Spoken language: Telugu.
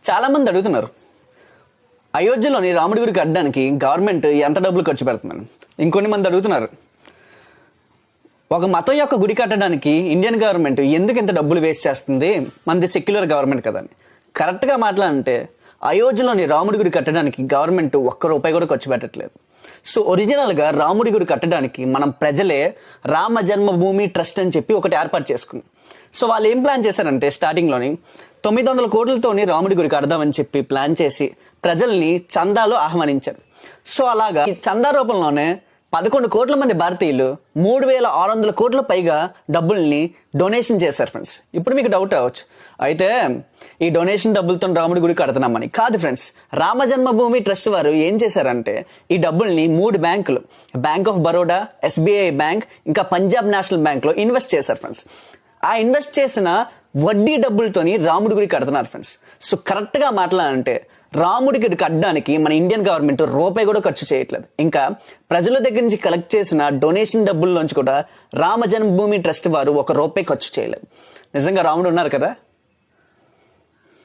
చాలా మంది అడుగుతున్నారు, అయోధ్యలోని రాముడి గుడి కట్టడానికి గవర్నమెంట్ ఎంత డబ్బులు ఖర్చు పెడుతుందని. ఇంకొన్ని మంది అడుగుతున్నారు, ఒక మతం యొక్క గుడి కట్టడానికి ఇండియన్ గవర్నమెంట్ ఎందుకు ఇంత డబ్బులు వేస్ట్ చేస్తుంది, మనది సెక్యులర్ గవర్నమెంట్ కదా అని. కరెక్ట్గా మాట్లాడంటే అయోధ్యలోని రాముడి గుడి కట్టడానికి గవర్నమెంట్ ₹1 కూడా ఖర్చు పెట్టట్లేదు. సో ఒరిజినల్గా రాముడి గుడి కట్టడానికి మనం ప్రజలే రామ జన్మభూమి ట్రస్ట్ అని చెప్పి ఒకటి ఏర్పాటు చేసుకున్నాం. సో వాళ్ళు ఏం ప్లాన్ చేశారంటే స్టార్టింగ్లోని 900 కోట్లతోని రాముడి గుడి కడదామని చెప్పి ప్లాన్ చేసి ప్రజల్ని చందాలో ఆహ్వానించారు. సో అలాగా ఈ చందా రూపంలోనే 11 కోట్ల మంది భారతీయులు 3600 కోట్ల పైగా డబ్బుల్ని డొనేషన్ చేశారు ఫ్రెండ్స్. ఇప్పుడు మీకు డౌట్ రావచ్చు, అయితే ఈ డొనేషన్ డబ్బులతో రాముడి గుడి కడుతున్నామని. కాదు ఫ్రెండ్స్, రామ జన్మభూమి ట్రస్ట్ వారు ఏం చేశారంటే ఈ డబ్బుల్ని 3 బ్యాంకులు, bank of Baroda, SBI bank, ఇంకా పంజాబ్ నేషనల్ బ్యాంక్లో ఇన్వెస్ట్ చేశారు ఫ్రెండ్స్. ఆ ఇన్వెస్ట్ చేసిన వడ్డీ డబ్బులతోని రాముడి గుడి కడుతున్నారు ఫ్రెండ్స్. సో కరెక్ట్గా మాట్లాడాలంటే రాముడి గుడి కట్టడానికి మన ఇండియన్ గవర్నమెంట్ ₹1 కూడా ఖర్చు చేయట్లేదు. ఇంకా ప్రజల దగ్గర నుంచి కలెక్ట్ చేసిన డొనేషన్ డబ్బుల్లోంచి కూడా రామ జన్మభూమి ట్రస్ట్ వారు ₹1 ఖర్చు చేయలేదు. నిజంగా రాముడు ఉన్నారు కదా.